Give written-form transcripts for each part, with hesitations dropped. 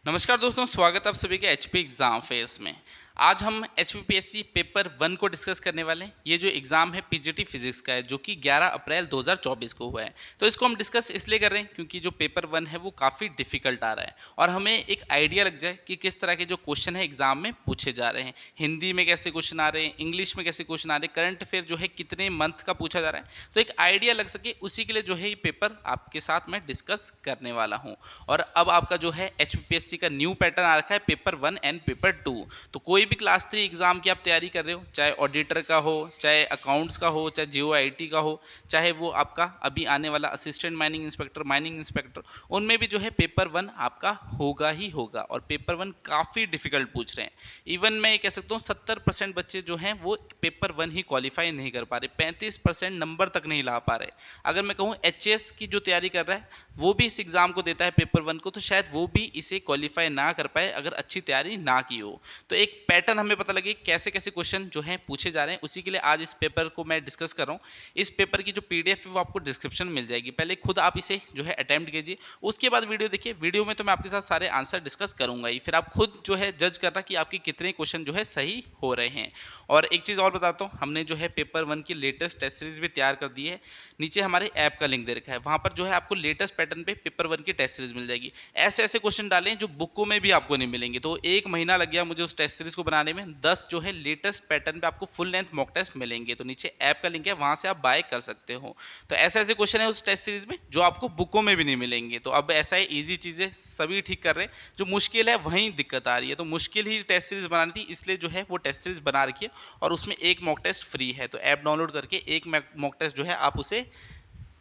नमस्कार दोस्तों, स्वागत है आप सभी के एचपी एग्ज़ाम फेयर्स में। आज हम एचपीपीएससी पेपर 1 को डिस्कस करने वाले हैं। ये जो एग्ज़ाम है पीजीटी फिजिक्स का है, जो कि 11 अप्रैल 2024 को हुआ है। तो इसको हम डिस्कस इसलिए कर रहे हैं क्योंकि जो पेपर 1 है वो काफ़ी डिफ़िकल्ट आ रहा है और हमें एक आइडिया लग जाए कि किस तरह के जो क्वेश्चन है एग्ज़ाम में पूछे जा रहे हैं। हिंदी में कैसे क्वेश्चन आ रहे हैं, इंग्लिश में कैसे क्वेश्चन आ रहे हैं, करंट अफेयर जो है कितने मंथ का पूछा जा रहा है। तो एक आइडिया लग सके उसी के लिए जो है ये पेपर आपके साथ मैं डिस्कस करने वाला हूँ। और अब आपका जो है एचपीपीएससी का न्यू पैटर्न आ रखा है पेपर 1 एंड पेपर 2। तो कोई भी क्लास 3 एग्जाम की आप तैयारी कर रहे हो, चाहे ऑडिटर का हो, चाहे अकाउंट्स का हो, चाहे जीओआईटी का हो, चाहे वो आपका अभी आने वाला असिस्टेंट माइनिंग इंस्पेक्टर, उनमें भी जो है पेपर 1 आपका होगा ही होगा। और पेपर 1 काफ़ी डिफिकल्ट पूछ रहे हैं। इवन मैं ये कह सकता हूँ 70% बच्चे जो हैं वो पेपर 1 ही क्वालिफाई नहीं कर पा रहे, 35% नंबर तक नहीं ला पा रहे। अगर मैं कहूँ एचएस की जो तैयारी कर रहा है वो भी इस एग्ज़ाम को देता है पेपर 1 को, तो शायद वो भी इसे क्वालिफाई ना कर पाए अगर अच्छी तैयारी ना की हो। तो एक पैटर्न हमें पता लगे कैसे कैसे क्वेश्चन जो हैं पूछे जा रहे हैं, उसी के लिए आज इस पेपर को मैं डिस्कस कर रहा हूँ। इस पेपर की जो पीडीएफ है वो आपको डिस्क्रिप्शन में मिल जाएगी, पहले खुद आप इसे जो है अटैम्प्ट कीजिए, उसके बाद वीडियो देखिए। वीडियो में तो मैं आपके साथ सारे आंसर डिस्कस करूंगा ही, फिर आप खुद जो है जज करना कि आपके कितने क्वेश्चन जो है सही हो रहे हैं। और एक चीज़ और बताता हूँ, हमने जो है पेपर 1 की लेटेस्ट टेस्ट सीरीज भी तैयार कर दी है। नीचे हमारे ऐप का लिंक दे रखा है, वहाँ पर जो है आपको लेटेस्ट पैटर्न पे पेपर 1 की टेस्ट सीरीज मिल जाएगी। ऐसे ऐसे क्वेश्चन डालें जो बुकों में भी आपको नहीं मिलेंगे। तो 1 महीना लग गया मुझे उस टेस्ट सीरीज को बनाने में, 10 जो है लेटेस्ट पैटर्न पे आपको फुल लेंथ मॉक टेस्ट मिलेंगे। तो नीचे ऐप का लिंक है, वहाँ से आप बाय कर सकते हो। तो ऐसे ऐसे क्वेश्चन है उस टेस्ट सीरीज में जो आपको बुकों में भी नहीं मिलेंगे। तो अब ऐसा है, ईजी चीज़ें सभी ठीक कर रहे हैं, जो मुश्किल है वहीं दिक्कत आ रही है। तो मुश्किल ही टेस्ट सीरीज बनानी थी, इसलिए जो है वो टेस्ट सीरीज बना रखी है और उसमें एक मॉक टेस्ट फ्री है। तो ऐप डाउनलोड करके एक मॉक टेस्ट जो है आप उसे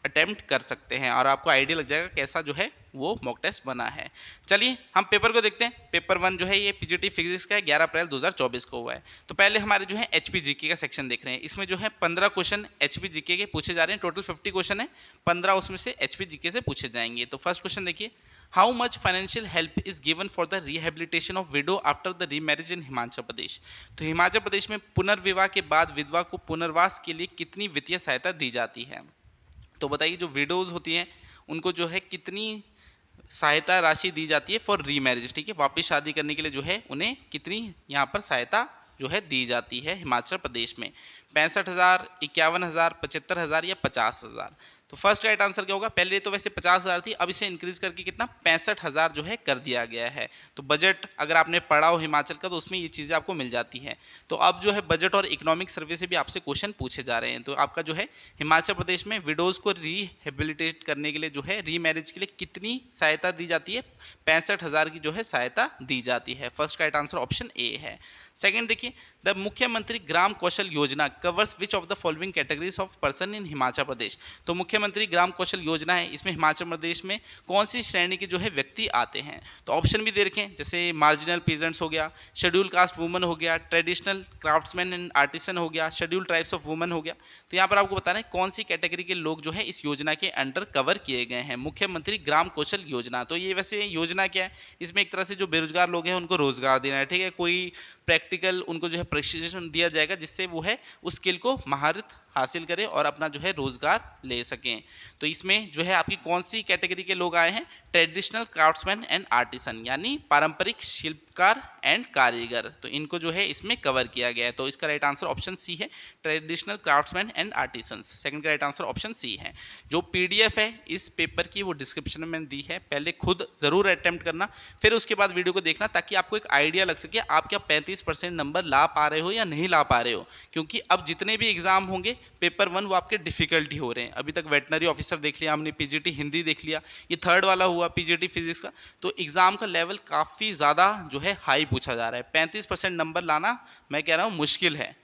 अटेम्प्ट कर सकते हैं और आपको आइडिया लग जाएगा कैसा जो है वो मॉक टेस्ट बना है। चलिए हम पेपर को देखते हैं। पेपर 1 जो है ये पीजीटी फिजिक्स का है, 11 अप्रैल 2024 को हुआ है। तो पहले हमारे जो है एचपी जीके का सेक्शन देख रहे हैं। इसमें जो है 15 क्वेश्चन एचपी जीके के पूछे जा रहे हैं। टोटल 50 क्वेश्चन है, 15 उसमें से एचपी जीके से पूछे जाएंगे। तो फर्स्ट क्वेश्चन देखिए, how much financial help is given for the rehabilitation of widow after the remarriage in Himachal Pradesh. तो हिमाचल प्रदेश में पुनर्विवाह के बाद विधवा को पुनर्वास के लिए कितनी वित्तीय सहायता दी जाती है। तो बताइए, जो विडोज़ होती हैं उनको जो है कितनी सहायता राशि दी जाती है फॉर रीमैरिज, ठीक है, वापस शादी करने के लिए जो है उन्हें कितनी यहाँ पर सहायता जो है दी जाती है हिमाचल प्रदेश में। 65,000, 51,000, 75,000 या 50,000। तो फर्स्ट राइट आंसर क्या होगा? पहले तो वैसे 50,000 थी, अब इसे इंक्रीज करके कितना 65,000 जो है कर दिया गया है। तो बजट अगर आपने पढ़ा हो हिमाचल का तो उसमें ये चीज़ें आपको मिल जाती हैं। तो अब जो है बजट और इकोनॉमिक सर्वे से भी आपसे क्वेश्चन पूछे जा रहे हैं। तो आपका जो है हिमाचल प्रदेश में विडोज़ को रिहेबिलिटेट करने के लिए जो है रीमैरिज के लिए कितनी सहायता दी जाती है? 65,000 की जो है सहायता दी जाती है। First right answer option A है। सेकंड देखिए, the Mukhyamantri Gram Kaushal Yojana covers which of the following categories of person in Himachal Pradesh. तो मुख्यमंत्री ग्राम कौशल योजना है, इसमें हिमाचल प्रदेश में कौन सी श्रेणी के जो है व्यक्ति आते हैं? तो ऑप्शन भी दे रखे हैं, जैसे मार्जिनल पीजेंट्स हो गया, शेड्यूल कास्ट वुमन हो गया, ट्रेडिशनल क्राफ्ट्समैन एंड आर्टिसन हो गया, शेड्यूल ट्राइब्स ऑफ वुमन हो गया। तो यहाँ पर आपको बताना है कौन सी कैटेगरी के लोग जो है इस योजना के अंडर कवर किए गए हैं। मुख्यमंत्री ग्राम कौशल योजना, तो ये वैसे योजना क्या है? इसमें एक तरह से जो बेरोजगार लोग हैं उनको रोजगार देना है, ठीक है। कोई प्रैक्टिकल उनको जो है प्रशिक्षण दिया जाएगा जिससे वो है उस स्किल को महारत हासिल करें और अपना जो है रोजगार ले सकें। तो इसमें जो है आपकी कौन सी कैटेगरी के लोग आए हैं? ट्रेडिशनल क्राफ्ट्समैन एंड आर्टिसन, यानी पारंपरिक शिल्पकार एंड कारीगर। तो इनको जो है इसमें कवर किया गया है। तो इसका राइट आंसर ऑप्शन सी है, traditional craftsman and artisan. Second का राइट आंसर ऑप्शन सी है। जो पीडीएफ है इस पेपर की वो डिस्क्रिप्शन में दी है, पहले खुद जरूर अटेम्प्ट करना, फिर उसके बाद वीडियो को देखना ताकि आपको एक आइडिया लग सके आप क्या 35% नंबर ला पा रहे हो या नहीं ला पा रहे हो। क्योंकि अब जितने भी एग्जाम होंगे पेपर 1 वो आपके डिफिकल्ट ही हो रहे हैं। अभी तक वेटनरी ऑफिसर देख लिया हमने, पीजीटी हिंदी देख लिया, ये थर्ड वाला हुआ पीजीटी फिजिक्स का। तो एग्जाम का लेवल काफ़ी ज़्यादा जो है हाई पूछा जा रहा है। 35% नंबर लाना मैं कह रहा हूँ मुश्किल है।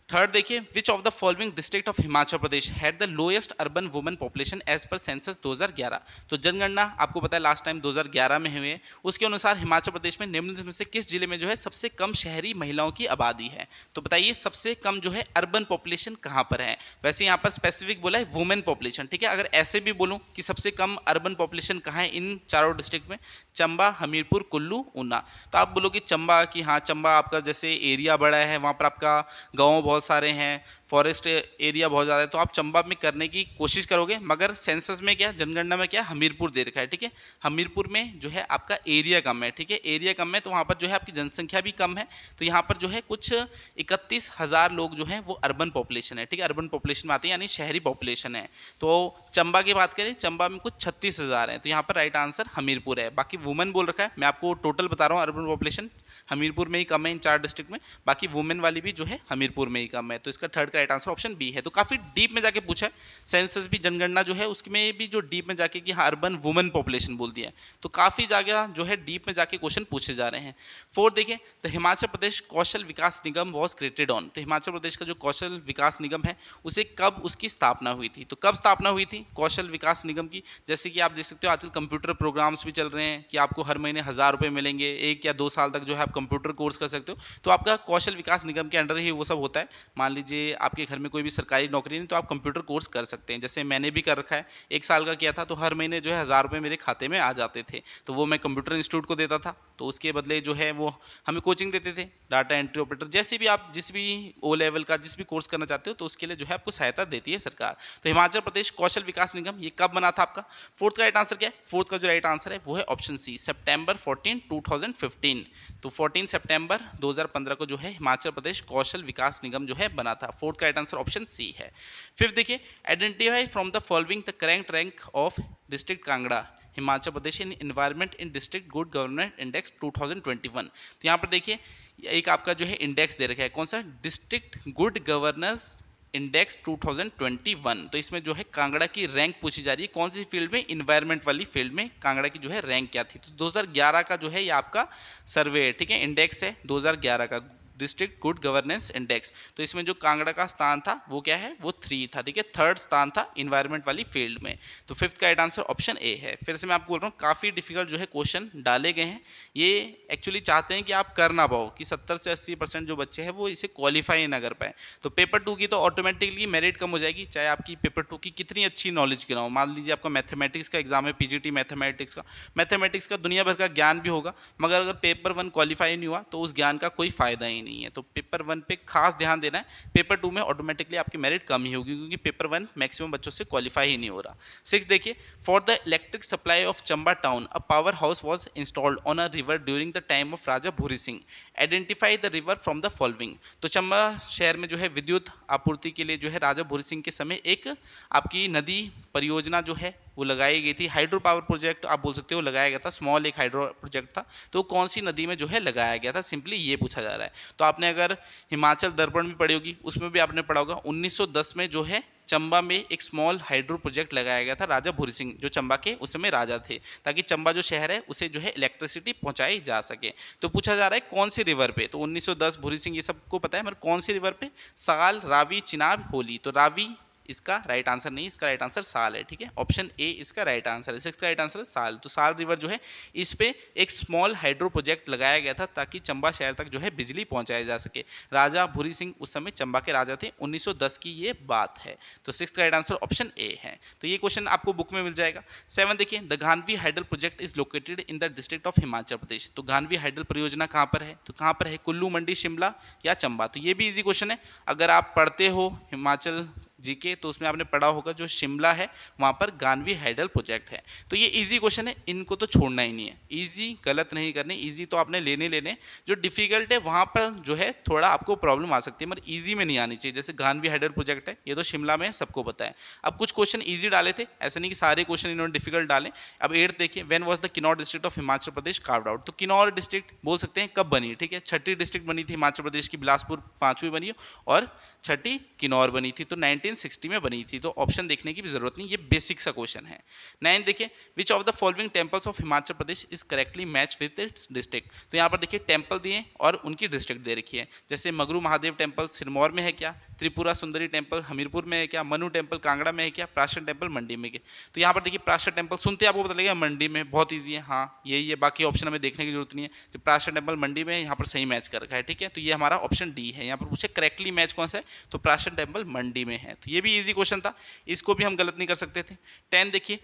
थर्ड देखिए, which of the following district of Himachal Pradesh had the lowest urban women population as per census 2011। तो जनगणना आपको पता है लास्ट टाइम 2011 में हुए, उसके अनुसार हिमाचल प्रदेश में निम्नलिखित में से किस जिले में जो है सबसे कम शहरी महिलाओं की आबादी है? तो बताइए सबसे कम जो है अर्बन पॉपुलेशन कहाँ पर है? वैसे यहाँ पर स्पेसिफिक बोला है वुमेन पॉपुलेशन, ठीक है। अगर ऐसे भी बोलूँ कि सबसे कम अर्बन पॉपुलेशन कहाँ है इन चारों डिस्ट्रिक्ट में, चंबा, हमीरपुर, कुल्लू, ऊना, तो आप बोलोगे चंबा कि हाँ चंबा आपका जैसे एरिया बड़ा है, वहाँ पर आपका गाँव बहुत सारे हैं, फॉरेस्ट एरिया बहुत ज़्यादा है, तो आप चंबा में करने की कोशिश करोगे, मगर सेंसस में क्या, जनगणना में क्या, हमीरपुर दे रखा है, ठीक है। हमीरपुर में जो है आपका एरिया कम है, ठीक है, एरिया कम है, तो वहाँ पर जो है आपकी जनसंख्या भी कम है, तो यहाँ पर जो है कुछ 31,000 लोग जो हैं वो अर्बन पॉपुलेशन है, ठीक है, अर्बन पॉपुलेशन में आते हैं, यानी शहरी पॉपुलेशन है। तो चंबा की बात करें, चंबा में कुछ 36,000 है, तो यहाँ पर राइट आंसर हमीरपुर है। बाकी वुमेन बोल रखा है, मैं आपको टोटल बता रहा हूँ, अर्बन पॉपुलेशन हमीरपुर में ही कम है इन 4 डिस्ट्रिक्ट में, बाकी वुमेन वाली भी जो है हमीरपुर में ही कम है, तो इसका थर्ड का राइट आंसर ऑप्शन बी है। तो काफ़ी डीप में जाके पूछा है, सेंसस भी, जनगणना जो है उसमें भी जो डीप में जाके कि हाँ अर्बन वुमेन पॉपुलेशन बोल दिया है, तो काफ़ी जगह जो है डीप में जाके क्वेश्चन पूछे जा रहे हैं। फोर्थ देखिए, the Himachal Pradesh Kaushal Vikas Nigam was created on, तो हिमाचल प्रदेश का जो कौशल विकास निगम है उसे कब उसकी स्थापना हुई थी, तो कब स्थापना हुई थी कौशल विकास निगम की। जैसे कि आप देख सकते हो आजकल कंप्यूटर प्रोग्राम्स भी चल रहे हैं कि आपको हर महीने 1,000 रुपये मिलेंगे, 1 या 2 साल तक जो है आप कंप्यूटर कोर्स कर सकते हो, तो आपका कौशल विकास निगम के अंडर ही वो सब होता है। मान लीजिए आपके घर में कोई भी सरकारी नौकरी नहीं, तो आप कंप्यूटर कोर्स कर सकते हैं, जैसे मैंने भी कर रखा है, 1 साल का किया था, तो हर महीने जो है 1,000 रुपये मेरे खाते में आ जाते थे, तो वो मैं कंप्यूटर इंस्टीट्यूट को देता था, तो उसके बदले जो है वो हमें कोचिंग देते थे, डाटा एंट्री ऑपरेटर, जैसे भी आप जिस भी ओ लेवल का जिस भी कोर्स करना चाहते हो, तो उसके लिए जो है आपको सहायता देती है सरकार। तो हिमाचल प्रदेश कौशल विकास निगम ये कब बना था आपका। फोर्थ का राइट आंसर क्या है, फोर्थ का जो राइट आंसर है वो है ऑप्शन सी, सितंबर 14, 2015। तो 14 सितंबर 2015 को जो है हिमाचल प्रदेश कौशल विकास निगम जो है बना था। फोर्थ का राइट आंसर ऑप्शन सी है। फिफ्थ देखिए, identify from the following the current rank of district Kangra Himachal Pradesh in environment in district good governance index 2021। तो यहाँ पर देखिए एक आपका जो है इंडेक्स दे रखा है, कौन सा, डिस्ट्रिक्ट गुड गवर्नेंस इंडेक्स 2021। तो इसमें जो है कांगड़ा की रैंक पूछी जा रही है, कौन सी फील्ड में, इन्वायरमेंट वाली फील्ड में कांगड़ा की जो है रैंक क्या थी। तो 2011 का जो है ये आपका सर्वे है, ठीक है, इंडेक्स है 2011 का, डिस्ट्रिक्ट गुड गवर्नेंस इंडेक्स। तो इसमें जो कांगड़ा का स्थान था वो क्या है, वो 3 था, ठीक है, थर्ड स्थान था इन्वायरमेंट वाली फील्ड में। तो फिफ्थ का राइट आंसर ऑप्शन ए है। फिर से मैं आपको बोल रहा हूँ काफ़ी डिफिकल्ट जो है क्वेश्चन डाले गए हैं, ये एक्चुअली चाहते हैं कि आप कर ना पाओ, कि 70 से 80% जो बच्चे हैं वो इसे क्वालिफाई ना कर पाए। तो पेपर 2 की तो ऑटोमेटिकली मेरिट कम हो जाएगी, चाहे आपकी पेपर 2 की कितनी अच्छी नॉलेज की ना हो। मान लीजिए आपका मैथमेटिक्स का एग्जाम है, पीजीटी मैथमेटिक्स का दुनिया भर का ज्ञान भी होगा, मगर अगर पेपर 1 क्वालिफाई नहीं हुआ तो उस ज्ञान का कोई फायदा ही नहीं है। तो पेपर 1 पे खास ध्यान देना है, पेपर 2 में ऑटोमेटिकली आपकी मेरिट कम ही होगी, क्योंकि पेपर 1 मैक्सिमम बच्चों से क्वालिफाई ही नहीं हो रहा। 6 देखिए, for the electric supply of Chamba town a power house was installed on a river during the time of Raja Bhuri Singh, identify the river from the following. तो चंबा शहर में जो है विद्युत आपूर्ति के लिए जो है राजा भूरी सिंह के समय एक आपकी नदी परियोजना जो है वो लगाई गई थी, हाइड्रो पावर प्रोजेक्ट आप बोल सकते हो लगाया गया था, स्मॉल एक हाइड्रो प्रोजेक्ट था, तो कौन सी नदी में जो है लगाया गया था, सिंपली ये पूछा जा रहा है। तो आपने अगर हिमाचल दर्पण भी पढ़ी होगी, उसमें भी आपने पढ़ा होगा 1910 में जो है चंबा में एक स्मॉल हाइड्रो प्रोजेक्ट लगाया गया था राजा भूरी सिंह, जो चंबा के उस समय राजा थे, ताकि चंबा जो शहर है उसे जो है इलेक्ट्रिसिटी पहुंचाई जा सके। तो पूछा जा रहा है कौन सी रिवर पे, तो 1910 भूरी सिंह ये सबको पता है, मगर कौन सी रिवर पे, साल, रावी, चिनाब, होली। तो रावी इसका राइट आंसर नहीं, इसका राइट आंसर साल है, ठीक है, ऑप्शन ए इसका राइट आंसर है। 6 का राइट आंसर है साल। तो साल रिवर जो है इस पे एक स्मॉल हाइड्रो प्रोजेक्ट लगाया गया था, ताकि चंबा शहर तक जो है बिजली पहुंचाई जा सके। राजा भूरी सिंह उस समय चंबा के राजा थे, 1910 की ये बात है। तो 6 का राइट आंसर ऑप्शन ए है। तो ये क्वेश्चन आपको बुक में मिल जाएगा। 7 देखिए, the Gandhi hydel project is located in the district of Himachal Pradesh. तो गांधी हाइडल परियोजना कहाँ पर है, तो कहाँ पर है, कुल्लू, मंडी, शिमला या चंबा। तो ये भी इजी क्वेश्चन है, अगर आप पढ़ते हो हिमाचल जीके तो उसमें आपने पढ़ा होगा जो शिमला है वहाँ पर गांधी हाइडल प्रोजेक्ट है। तो ये इजी क्वेश्चन है, इनको तो छोड़ना ही नहीं है, इजी गलत नहीं करने, इजी तो आपने लेने, जो डिफिकल्ट है वहाँ पर जो है थोड़ा आपको प्रॉब्लम आ सकती है, मगर इजी में नहीं आनी चाहिए। जैसे गांधी हाइडल प्रोजेक्ट है, ये तो शिमला में सबको पता है। अब कुछ क्वेश्चन ईजी डाले थे, ऐसा नहीं कि सारे क्वेश्चन इन्होंने डिफिकल्ट डाले। अब 8 देखिए, when was the Kinnaur district of Himachal Pradesh carved out. तो किन्नौर डिस्ट्रिक्ट बोल सकते हैं कब बनी, ठीक है, 6ठी डिस्ट्रिक्ट बनी थी हिमाचल प्रदेश की, बिलासपुर 5वीं बनी और 6ठी किन्नौर बनी थी, तो 1960 में बनी थी। तो ऑप्शन देखने की भी जरूरत नहीं, ये बेसिक सा क्वेश्चन है। 9 देखिए, which of the following temples of Himachal Pradesh is correctly match with its district. तो यहाँ पर देखिए टेम्पल दिए और उनकी डिस्ट्रिक्ट दे रखी है, जैसे मगरू महादेव टेम्पल सिरमौर में है क्या, त्रिपुरा सुंदरी टेम्पल हमीरपुर में है क्या, मनु टेम्पल कांगड़ा में है क्या, प्राशन टेम्पल मंडी में क्या। तो यहाँ पर देखिए प्राशन टेम्पल सुनते आपको पता लगेगा मंडी में, बहुत ईजी है, हाँ यही है, बाकी ऑप्शन हमें देखने की जरूरत नहीं है। तो प्राशन टेम्पल मंडी में यहाँ पर सही मैच कर रखा है, ठीक है, तो ये हमारा ऑप्शन डी है। यहाँ पर पूछे करेक्टली मैच कौन सा है, तो प्राशन टेम्पल मंडी में है। तो ये भी ईजी क्वेश्चन था, इसको भी हम गलत नहीं कर सकते थे। 10 देखिए,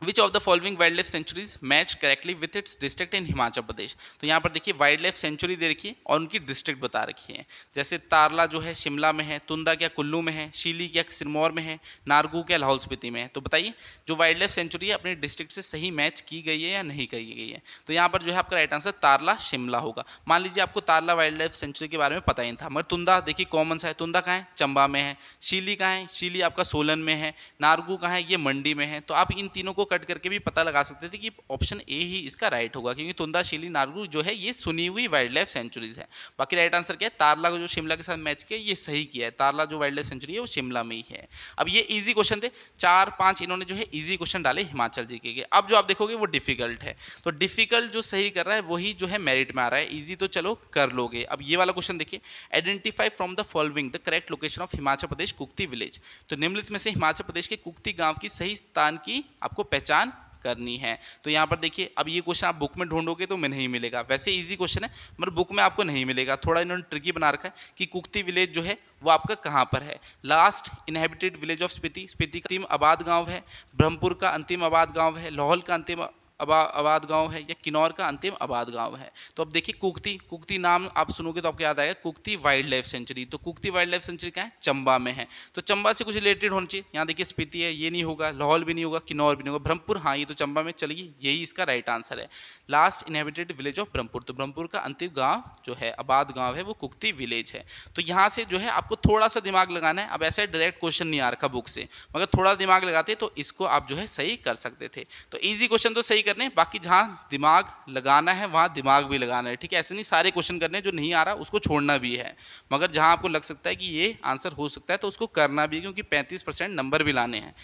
which of the following wild life sanctuaries match correctly with its district in Himachal Pradesh. तो यहाँ पर देखिए वाइल्ड लाइफ सेंचुरी दे रखी है और उनकी डिस्ट्रिक्ट बता रखी है। जैसे तारला जो है शिमला में है, तुंदा क्या कुल्लू में है, शीली क्या सिरमौर में है, नारगू क्या लाहौल स्पीति में है। तो बताइए जो वाइल्ड लाइफ सेंचुरी है अपने डिस्ट्रिक्ट से सही मैच की गई है या नहीं की गई है। तो यहाँ पर जो है आपका राइट आंसर तारला शिमला होगा। मान लीजिए आपको तारला वाइल्ड लाइफ सेंचुरी के बारे में पता ही नहीं था, मगर तुंदा देखिए कॉमन सा है। तुंदा कहाँ है? चंबा में है। शीली कहाँ है? शीली आपका सोलन में है। नारगू कहाँ है? ये मंडी में है। तो आप इन तीनों को कट करके भी पता लगा सकते थे कि ऑप्शन ए ही इसका राइट होगा, क्योंकि तुंदा शीली नारगू जो है ये सुनी हुई वाइल्ड लाइफ सेंचुरीज है। बाकी राइट आंसर क्या है? तारला को जो शिमला के साथ मैच किया ये सही किया है। तारला जो वाइल्ड लाइफ सेंचुरी है वो शिमला में ही है। अब ये इजी क्वेश्चन थे, 4-5 इन्होंने जो है इजी क्वेश्चन डाले हिमाचल जीके के। अब जो आप देखोगे वो डिफिकल्ट है, तो डिफिकल्ट जो सही कर रहा है वही जो है मेरिट में आ रहा है। इजी तो चलो कर लोगे। अब ये वाला क्वेश्चन देखिए, identify from the following the correct location of Himachal Pradesh Kukti village. तो निम्नलिखित में से हिमाचल प्रदेश के कुक्ति गांव की सही स्थान की आपको पहचान करनी है। तो यहाँ पर देखिए अब ये क्वेश्चन आप बुक में ढूंढोगे तो में नहीं मिलेगा। वैसे इजी क्वेश्चन है मगर बुक में आपको नहीं मिलेगा। थोड़ा इन्होंने ट्रिकी बना रखा है कि कुक्ति विलेज जो है वो आपका कहाँ पर है। Last inhabited village of Spiti, Spiti का अंतिम आबाद गांव है। ब्रह्मपुर का अंतिम आबाद गांव है। लाहौल का अंतिम आबाद गांव है, या किन्नौर का अंतिम आबाद गांव है। तो अब देखिए कुक्ति, कुक्ति नाम आप सुनोगे तो आपको याद आएगा कुक्ति वाइल्ड लाइफ सेंचुरी। तो कुक्ति वाइल्ड लाइफ सेंचुरी कहाँ है? चंबा में है। तो चंबा से कुछ रिलेटेड होना चाहिए। यहाँ देखिए स्पीति है, ये नहीं होगा। लाहौल भी नहीं होगा, किन्नौर भी नहीं होगा। ब्रह्मपुर, हाँ ये तो चंबा में चलिए, यही इसका राइट आंसर है। Last inhabited village of Brahmapur, तो ब्रह्मपुर का अंतिम गाँव जो है आबाद गाँव है वो कुक्ति विलेज है। तो यहाँ से जो है आपको थोड़ा सा दिमाग लगाना है। अब ऐसा डायरेक्ट क्वेश्चन नहीं आ रखा बुक से, मगर थोड़ा दिमाग लगाते तो इसको आप जो है सही कर सकते थे। तो ईजी क्वेश्चन तो सही करने, बाकी जहाँ दिमाग लगाना है वहाँ दिमाग भी लगाना है। ठीक है, ऐसे नहीं सारे क्वेश्चन करने, जो नहीं आ रहा उसको छोड़ना भी है, मगर जहाँ आपको लग सकता है कि ये आंसर हो सकता है तो उसको करना भी है, क्योंकि 35% नंबर भी लाने हैं।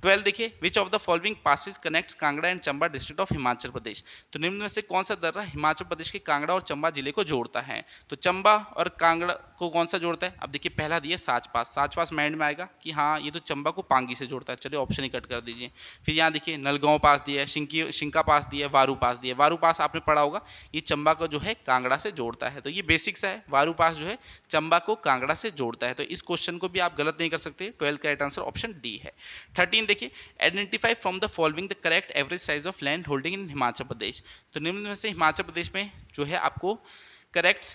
12 देखिए, which of the following passes connects Kangra and Chamba district of Himachal Pradesh. तो निम्न में से कौन सा दर्रा हिमाचल प्रदेश के कांगड़ा और चंबा जिले को जोड़ता है। तो चंबा और कांगड़ा को कौन सा जोड़ता है? अब देखिए पहला दिया साच पास, साच पास माइंड में आएगा कि हाँ ये तो चंबा को पांगी से जोड़ता है। चलिए ऑप्शन ही कट कर दीजिए। फिर यहाँ देखिए नलगांव पास दिया है, शिंका पास दिया है, वारू पास दिया है। वारू पास आपने पढ़ा होगा, ये चंबा को जो है कांगड़ा से जोड़ता है। तो ये बेसिक सा है, वारू पास जो है चंबा को कांगड़ा से जोड़ता है। तो इस क्वेश्चन को भी आप गलत नहीं कर सकते। 12 का राइट आंसर ऑप्शन डी है। 13 देखिए, identify from the following the correct average size of land holding in Himachal Pradesh. तो निम्न में से हिमाचल प्रदेश में जो है आपको करेक्ट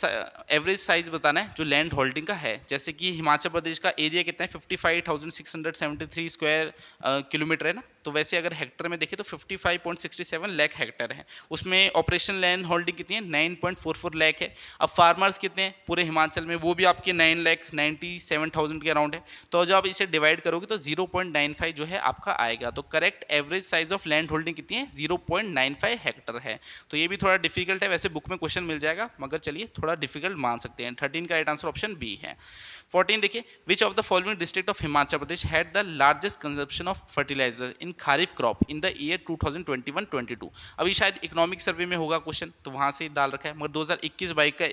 एवरेज साइज बताना है जो लैंड होल्डिंग का है। जैसे कि हिमाचल प्रदेश का एरिया कितना है? 55,673 स्क्वायर किलोमीटर है ना। तो वैसे अगर हेक्टर में देखें तो 55.67 लाख हेक्टर है। उसमें ऑपरेशन लैंड होल्डिंग कितनी है? 9.44 लाख है। अब फार्मर्स कितने हैं पूरे हिमाचल में? वो भी आपके 9,97,000 के अराउंड है। तो जब आप इसे डिवाइड करोगे तो 0.95 जो है आपका आएगा। तो correct average size of land holding कितनी है? 0.95 हेक्टर है। तो ये भी थोड़ा डिफिकल्ट है, वैसे बुक में क्वेश्चन मिल जाएगा, मगर चलिए थोड़ा डिफिकल्ट मान सकते हैं। 13 का राइट आंसर ऑप्शन बी है। 14 देखिए, which of the following district of Himachal Pradesh had the largest consumption of fertiliser in kharif crop in the year 2021-22। अभी शायद इकोनॉमिक सर्वे में होगा क्वेश्चन, तो वहाँ से डाल रखा है, मगर 2021-22 का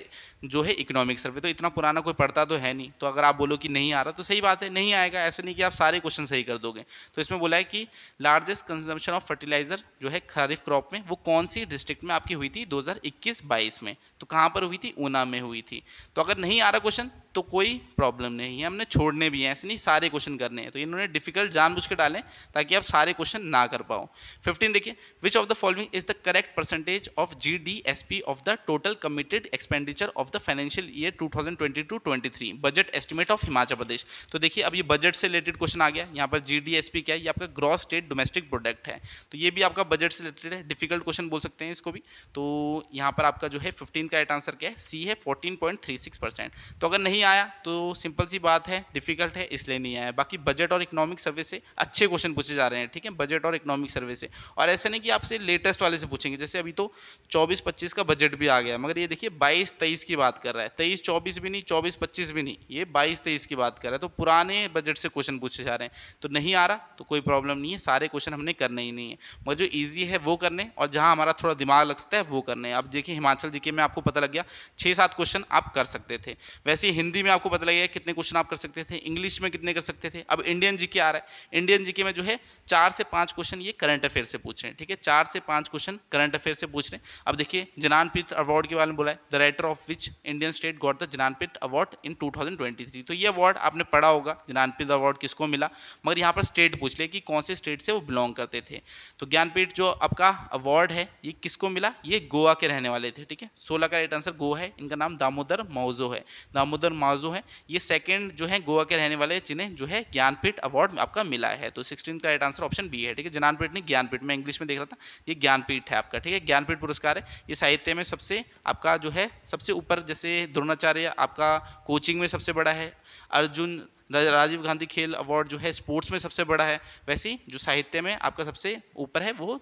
जो है इकोनॉमिक सर्वे, तो इतना पुराना कोई पढ़ता तो है नहीं। तो अगर आप बोलो कि नहीं आ रहा तो सही बात है, नहीं आएगा। ऐसे नहीं कि आप सारे क्वेश्चन सही कर दोगे। तो इसमें बोला है कि लार्जेस्ट कंजम्पशन ऑफ फर्टिलाइजर जो है खारिफ क्रॉप में वो कौन सी डिस्ट्रिक्ट में आपकी हुई थी 2021-22 में। तो कहाँ पर हुई थी? ऊना में हुई थी। तो अगर नहीं आ रहा क्वेश्चन तो कोई प्रॉब्लम नहीं है, हमने छोड़ने भी हैं, ऐसे नहीं सारे क्वेश्चन करने हैं। तो इन्होंने डिफिकल्ट जानबूझ के डालें ताकि आप सारे क्वेश्चन ना कर पाओ। 15 देखिए, which of the following is the correct percentage of GDSP of the total committed expenditure of the financial year 2022-23 budget estimate of Himachal Pradesh. तो देखिए अब ये बजट से रिलेटेड क्वेश्चन आ गया। यहाँ पर GDSP क्या है? ये आपका ग्रॉस स्टेट डोमेस्टिक प्रोडक्ट है। तो ये भी आपका बजट से रिलेटेड है, डिफिकल्ट क्वेश्चन बोल सकते हैं इसको भी। तो यहाँ पर आपका जो है 15 का राइट आंसर क्या है? सी है, 14.36%। तो अगर नहीं आया तो सिंपल सी बात है, डिफिकल्ट है इसलिए नहीं आया। बाकी बजट और इकोनॉमिक सर्वे से अच्छे क्वेश्चन पूछे जा रहे हैं। ठीक है, बजट और इकोनॉमिक सर्वे से, और ऐसे नहीं कि आपसे लेटेस्ट वाले से पूछेंगे। जैसे अभी तो 24-25 का बजट भी आ गया, मगर ये देखिए 22-23 की बात कर रहा है। 23-24 भी नहीं, 24-25 भी नहीं, ये 22-23 की बात कर रहा है। तो पुराने बजट से क्वेश्चन पूछे जा रहे हैं। तो नहीं आ रहा तो कोई प्रॉब्लम नहीं है, सारे क्वेश्चन हमने करने ही नहीं है, मगर जो ईजी है वो करने, और जहाँ हमारा थोड़ा दिमाग लगता है वो करने। अब देखिए हिमाचल जीके में आपको पता लग गया 6-7 क्वेश्चन आप कर सकते थे। वैसे हिंदी हिंदी में आपको पता लगेगा कितने क्वेश्चन आप कर सकते थे, इंग्लिश में कितने कर सकते थे। अब इंडियन जीके आ रहा है, इंडियन जीके में जो है 4 से 5 क्वेश्चन ये करंट अफेयर से पूछ रहे हैं, ठीक है, 4 से 5 क्वेश्चन करंट अफेयर से पूछ रहे हैं। अब देखिए ज्ञानपीठ अवार्ड के बारे में बोला है, the writer of which Indian state got the Jnanpith award in 2023। तो ये अवार्ड आपने पढ़ा होगा, ज्ञानपीठ अवार्ड किसको मिला, मगर यहाँ पर स्टेट पूछ ले कि कौन से स्टेट से वो बिलोंग करते थे। तो ज्ञानपीठ जो आपका अवार्ड है ये किसको मिला, ये गोवा के रहने वाले थे, ठीक है। 16 का राइट आंसर गोवा है, इनका नाम दामोदर माउजो है, दामोदर माउजो है। ये सेकंड जो है गोवा के रहने वाले जिन्हें जो है ज्ञानपीठ अवार्ड आपका मिला है। तो 16 का राइट आंसर ऑप्शन बी है, ठीक है। ज्ञानपीठ नहीं ज्ञानपीठ, मैं इंग्लिश में देख रहा था, ये ज्ञानपीठ है आपका, ठीक है। ज्ञानपीठ पुरस्कार है, ये साहित्य में सबसे आपका जो है सबसे ऊपर, जैसे द्रोणाचार्य आपका कोचिंग में सबसे बड़ा है, अर्जुन राजीव गांधी खेल अवार्ड जो है स्पोर्ट्स में सबसे बड़ा है, वैसे ही जो साहित्य में आपका सबसे ऊपर है वो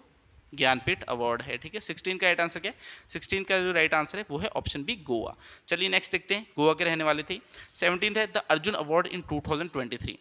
ज्ञानपीठ अवार्ड है, ठीक है। 16 का राइट आंसर क्या है, 16 का जो राइट आंसर है वो है ऑप्शन बी गोवा। चलिए नेक्स्ट देखते हैं, गोवा के रहने वाले थे। 17 है the Arjun award in 2023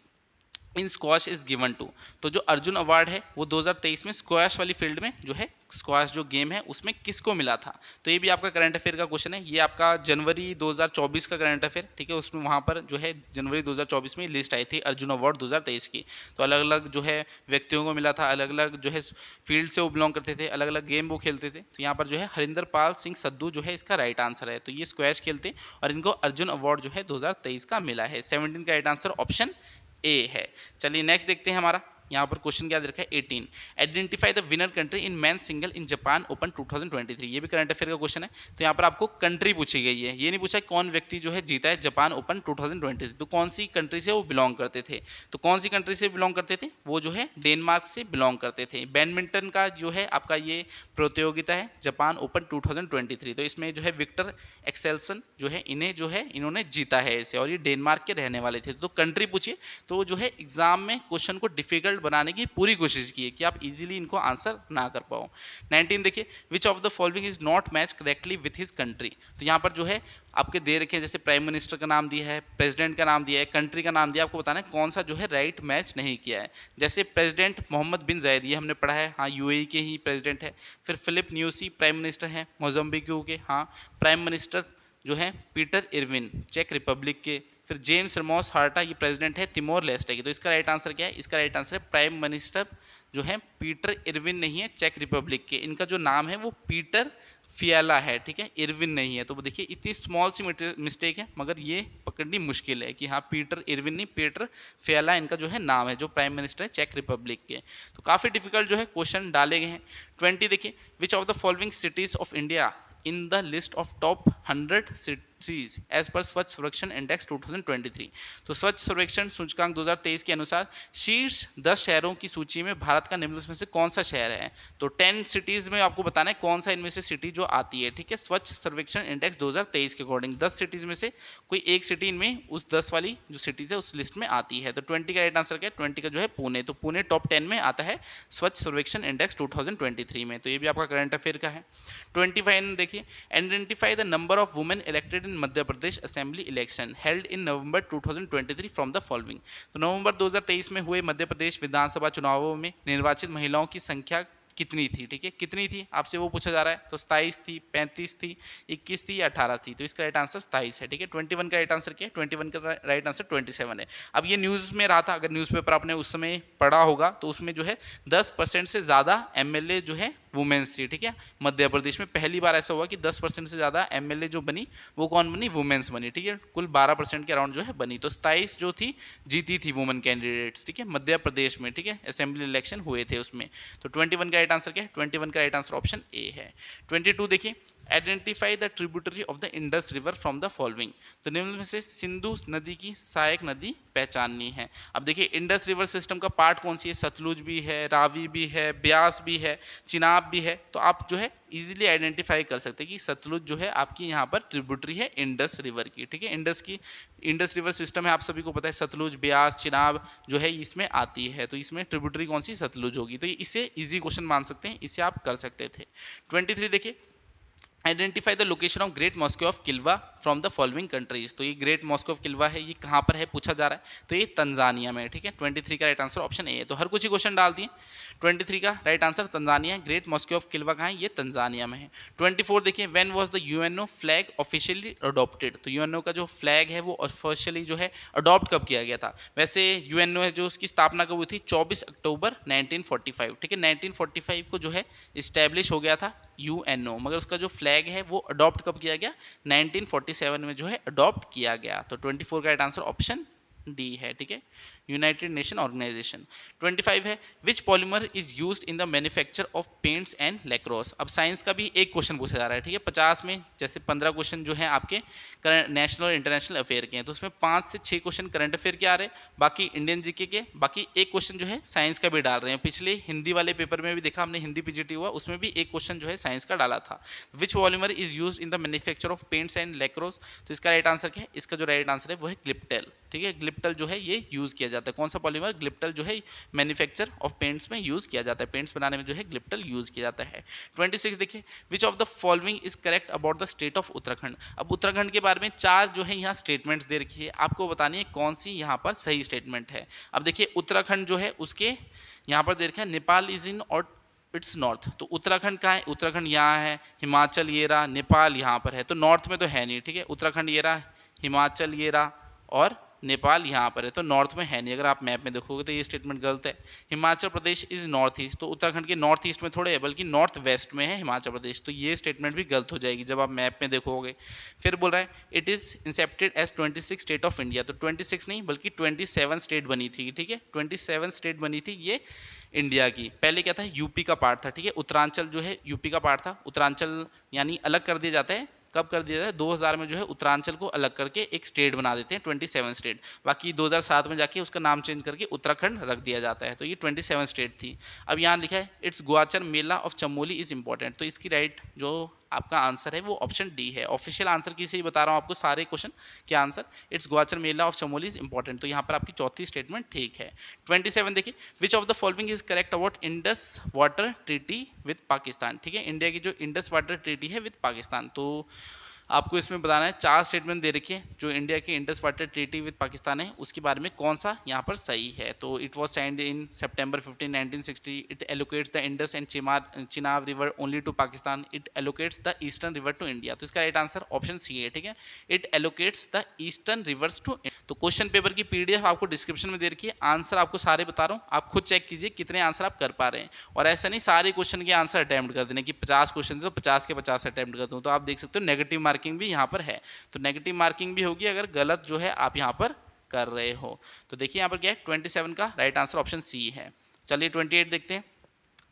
in squash is given to. तो जो अर्जुन अवार्ड है वो 2023 में स्क्वाश वाली फील्ड में जो है, स्क्वाश जो गेम है उसमें किसको मिला था। तो ये भी आपका करंट अफेयर का क्वेश्चन है, ये आपका जनवरी 2024 का करंट अफेयर, ठीक है। उसमें वहाँ पर जो है जनवरी 2024 में लिस्ट आई थी अर्जुन अवार्ड 2023 की। तो अलग अलग जो है व्यक्तियों को मिला था, अलग अलग जो है फील्ड से वो बिलोंग करते थे, अलग अलग गेम वो खेलते थे। तो यहाँ पर जो है हरिंदर पाल सिंह सद्दू जो है इसका राइट आंसर है। तो ये स्क्वैश खेलते और इनको अर्जुन अवार्ड जो है 2023 का मिला है। 17 का राइट आंसर ऑप्शन ए है। चलिए नेक्स्ट देखते हैं हमारा, यहाँ पर क्वेश्चन क्या दे रखा है 18 identify the winner country in men single in Japan open 2023। ये भी करंट अफेयर का क्वेश्चन है। तो यहाँ पर आपको कंट्री पूछी गई है, ये नहीं पूछा कौन व्यक्ति जो है जीता है जापान ओपन 2023, तो कौन सी कंट्री से वो बिलोंग करते थे। तो कौन सी कंट्री से बिलोंग करते थे, वो जो है डेनमार्क से बिलोंग करते थे। बैडमिंटन का जो है आपका ये प्रतियोगिता है जापान ओपन 2023, तो इसमें जो है विक्टर एक्सेल्सन जो है इन्हें जो है इन्होंने जीता है इसे, और ये डेनमार्क के रहने वाले थे। तो कंट्री पूछिए, तो जो है एग्जाम में क्वेश्चन को डिफिकल्ट बनाने की पूरी कोशिश की है कि आप इजीली इनको आंसर ना कर पाओ। 19 देखिए, which of the following is not match correctly with his country. तो यहाँ पर जो है आपके दे रखे हैं, जैसे प्राइम मिनिस्टर का नाम दिया है, प्रेसिडेंट का नाम दिया है, कंट्री का नाम दिया है, आपको बताना है कौन सा जो है राइट मैच नहीं किया है। जैसे प्रेसिडेंट मोहम्मद बिन जायद, ये हमने पढ़ा है, हाँ यूएई के ही प्रेसिडेंट है। फिर फिलिप न्यूसी प्राइम मिनिस्टर हैं मोजम्बिक के, हाँ। प्राइम मिनिस्टर जो है पीटर इरविन चेक रिपब्लिक के। फिर जेम्स रमोस हार्टा, ये प्रेसिडेंट है तिमोर लेस्टे की। तो इसका राइट आंसर क्या है, इसका राइट आंसर है प्राइम मिनिस्टर जो है पीटर इरविन नहीं है चेक रिपब्लिक के, इनका जो नाम है वो पीटर फियाला है, ठीक है, इरविन नहीं है। तो देखिए इतनी स्मॉल सी मिस्टेक है, मगर ये पकड़नी मुश्किल है कि हाँ पीटर इरविन नहीं, पीटर फियाला इनका जो है नाम है, जो प्राइम मिनिस्टर है चेक रिपब्लिक के। तो काफ़ी डिफिकल्ट जो है क्वेश्चन डाले गए हैं। 20 देखिए, which of the following cities of India in the list of top 100 cities as per Swachh सर्वेक्षण इंडेक्स 2023। तो स्वच्छ सर्वेक्षण सूचकांक 2023 के अनुसार शीर्ष 10 शहरों की सूची में भारत का निम्नलिखित में से कौन सा शहर है। तो 10 सिटीज में आपको बताना है कौन सा इनमें से सिटी जो आती है, ठीक है। स्वच्छ सर्वेक्षण इंडेक्स 2023 के अकॉर्डिंग 10 सिटीज में से कोई एक सिटी इनमें उस 10 वाली जो सिटीज है उस लिस्ट में आती है। तो 20 का राइट आंसर क्या है, 20 का जो है पुणे। तो पुणे टॉप 10 में आता है स्वच्छ सर्वेक्षण इंडेक्स 2023 में। तो ये भी आपका करंट अफेयर का है। 25 देखिए, identify the number of women elected in Madhya Pradesh assembly election held in November 2023 from the following. तो नवंबर 2023 में हुए मध्य प्रदेश विधानसभा चुनावों में निर्वाचित महिलाओं की संख्या कितनी थी, ठीक है, कितनी थी आपसे वो पूछा जा रहा है। तो 27 थी, 35 थी, 21 थी या 18 थी। तो इसका राइट आंसर 27 है, ठीक है। 21 का राइट आंसर क्या है, 21 का राइट आंसर 27 है। अब ये न्यूज़ में रहा था, अगर न्यूज़पेपर आपने उस समय पढ़ा होगा तो उसमें जो है 10% से ज़्यादा एमएलए जो है वुमेन्स थी, ठीक है। मध्य प्रदेश में पहली बार ऐसा हुआ कि 10% से ज़्यादा एमएलए जो बनी वो कौन बनी, वुमेन्स बनी, ठीक है। कुल 12% के अराउंड जो है बनी। तो 27 जो थी जीती थी वुमेन कैंडिडेट्स, ठीक है, मध्य प्रदेश में, ठीक है, असेंबली इलेक्शन हुए थे उसमें। तो 21 का राइट आंसर क्या है, 21 का राइट आंसर ऑप्शन ए है। 22 देखिए, identify the tributary of the Indus river from the following. तो निम्न में से सिंधु नदी की सहायक नदी पहचाननी है। अब देखिए इंडस रिवर सिस्टम का पार्ट कौन सी है, सतलुज भी है, रावी भी है, ब्यास भी है, चिनाब भी है। तो आप जो है इजीली आइडेंटिफाई कर सकते हैं कि सतलुज जो है आपकी यहाँ पर ट्रिब्यूटरी है इंडस रिवर की, ठीक है। इंडस रिवर सिस्टम है, आप सभी को पता है, सतलुज, ब्यास, चिनाब जो है इसमें आती है। तो इसमें ट्रिब्यूटरी कौन सी, सतलुज होगी। तो इसे इजी क्वेश्चन मान सकते हैं, इसे आप कर सकते थे। 23 देखिए, identify the location of great mosque of Kilwa from the following countries. तो ये ग्रेट मॉस्को ऑफ किल्वा है, ये कहाँ पर है पूछा जा रहा है, तो ये तंजानिया में है। ठीक है, 23 का राइट आंसर ऑप्शन ए है। तो हर कुछ ही क्वेश्चन डाल दिए। 23 का राइट आंसर तंजानिया है। ग्रेट मॉस्को ऑफ किल्वा कहाँ है, ये तंजानिया में है। 24 देखिए, when was the UNO flag officially adopted. तो यूएनओ का जो फ्लैग है वो ऑफिशियली जो है अडॉप्ट कब किया गया था। वैसे यूएनओ है जो उसकी स्थापना कब हुई थी, 24 अक्टूबर 1945। ठीक है, 1945 को जो है इस्टेब्लिश हो गया था यूएनओ, मगर उसका जो फ्लैग है वो अडॉप्ट कब किया गया, 1947 में जो है अडॉप्ट किया गया। तो 24 का राइट आंसर ऑप्शन डी है। ठीक है, यूनाइटेड नेशन ऑर्गेनाइजेशन। 25 है, which polymer is used in the manufacture of paints and lacquers. अब साइंस का भी एक क्वेश्चन पूछा जा रहा है। ठीक है, 50 में जैसे 15 क्वेश्चन जो है आपके नेशनल और इंटरनेशनल अफेयर के हैं, तो उसमें 5 से 6 क्वेश्चन करंट अफेयर के आ रहे हैं, बाकी इंडियन जीके के, बाकी एक क्वेश्चन जो है साइंस का भी डाल रहे हैं। पिछले हिंदी वाले पेपर में भी देखा हमने, हिंदी पीजीटी हुआ, उसमें भी एक क्वेश्चन जो है साइंस का डाला था। Which polymer is used in the manufacture of paints and lacquers. तो इसका राइट आंसर क्या है, इसका जो राइट आंसर है वो है ग्लिप्टेल। ठीक है, ग्लिप्टल जो है ये यूज किया जाता है। कौन सा पॉलीमर, ग्लिप्टल जो है मैन्युफैक्चर ऑफ पेंट्स में यूज किया जाता है, पेंट्स बनाने में जो है ग्लिप्टल यूज किया जाता है। 26 देखिए, which of the following is correct about the state of Uttarakhand. अब उत्तराखंड के बारे में 4 जो है यहाँ स्टेटमेंट्स दे रखी है, आपको बतानी है कौन सी यहाँ पर सही स्टेटमेंट है। अब देखिए, उत्तराखंड जो है उसके यहाँ पर दे रखा है नेपाल इज इन और इट्स नॉर्थ। तो उत्तराखंड कहाँ है, उत्तराखंड यहाँ है, हिमाचल ये रहा, नेपाल यहाँ पर है, तो नॉर्थ में तो है नहीं। ठीक है, उत्तराखंड ये रहा, हिमाचल ये रहा और नेपाल यहाँ पर है, तो नॉर्थ में है नहीं। अगर आप मैप में देखोगे तो ये स्टेटमेंट गलत है। Himachal Pradesh is north east, तो उत्तराखंड के नॉर्थ ईस्ट में थोड़े है, बल्कि नॉर्थ वेस्ट में है हिमाचल प्रदेश, तो ये स्टेटमेंट भी गलत हो जाएगी जब आप मैप में देखोगे। फिर बोल रहा है it is incepted as 26 state of India. तो 26 नहीं बल्कि 27 स्टेट बनी थी। ठीक है, 27 स्टेट बनी थी ये इंडिया की। पहले क्या था, यूपी का पार्ट था। ठीक है, उत्तरांचल जो है यूपी का पार्ट था। उत्तरांचल यानी अलग कर दिया जाता है, कब कर दिया जाता है, 2000 में जो है उत्तरांचल को अलग करके एक स्टेट बना देते हैं, 27 स्टेट। बाकी 2007 में जाके उसका नाम चेंज करके उत्तराखंड रख दिया जाता है। तो ये 27 स्टेट थी। अब यहाँ लिखा है it's Gauchar mela of Chamoli is important. तो इसकी राइट जो आपका आंसर है वो ऑप्शन डी है। ऑफिशियल आंसर की से ही बता रहा हूँ आपको सारे क्वेश्चन के answer. It's Gauchar mela of Chamoli is important, तो यहाँ पर आपकी चौथी स्टेटमेंट ठीक है। 27 देखिए, which of the following is correct about Indus water treaty with Pakistan. ठीक है, इंडिया की जो इंडस वाटर ट्रीटी है विद पाकिस्तान, तो आपको इसमें बताना है 4 स्टेटमेंट दे रखी है जो इंडिया के Indus water treaty with Pakistan है उसके बारे में कौन सा यहाँ पर सही है। तो it was signed in September 15 1960। It allocates the Indus and Chenab river only to Pakistan. It allocates the eastern river to India. तो इसका राइट आंसर ऑप्शन सी है। ठीक है, it allocates the eastern rivers to. तो क्वेश्चन पेपर की PDF आपको description में दे रखी है, आंसर आपको सारे बता रहा हूँ, आप खुद चेक कीजिए कितने आंसर आप कर पा रहे हैं। और ऐसा नहीं सारे क्वेश्चन के आंसर अटैम्प्ट कर देने कि 50 क्वेश्चन तो 50 के 50 अटैम्प्ट कर दूँ। तो आप देख सकते हो नेगेटिव मार्किंग भी यहाँ पर है, तो नेगेटिव मार्किंग भी होगी अगर गलत जो है आप यहाँ पर कर रहे हो। तो देखिए यहाँ पर क्या है, 27 का राइट आंसर ऑप्शन सी है। चलिए 28 देखते हैं।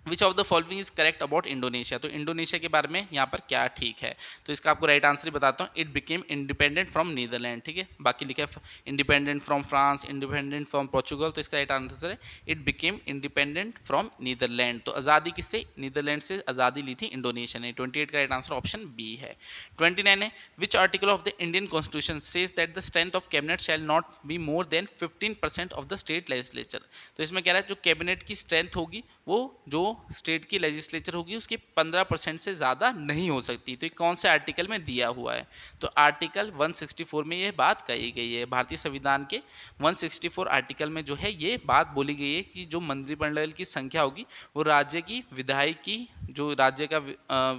विच of the following is correct about Indonesia. तो इंडोनेशिया के बारे में यहाँ पर क्या ठीक है, तो इसका आपको राइट आंसर ही बताता हूँ। It became independent from Netherland. ठीक है, बाकी लिखा है independent from France, independent from Portugal, तो इसका राइट आंसर है it became independent from Netherland. तो आज़ादी किससे, नीदरलैंड से आज़ादी ली थी इंडोनेशिया ने। 28 का राइट आंसर ऑप्शन बी है। 29 है, which article of the Indian constitution says that the strength of cabinet shall not be more than 15% of the state legislature. तो इसमें कह रहा है जो कैबिनेट की स्ट्रेंथ होगी वो जो स्टेट की लेजिस्लेचर होगी उसके 15% से ज़्यादा नहीं हो सकती। तो ये कौन से आर्टिकल में दिया हुआ है, तो आर्टिकल 164 में ये बात कही गई है। भारतीय संविधान के 164 आर्टिकल में जो है ये बात बोली गई है कि जो मंत्रिमंडल की संख्या होगी वो राज्य की विधायक की, जो राज्य का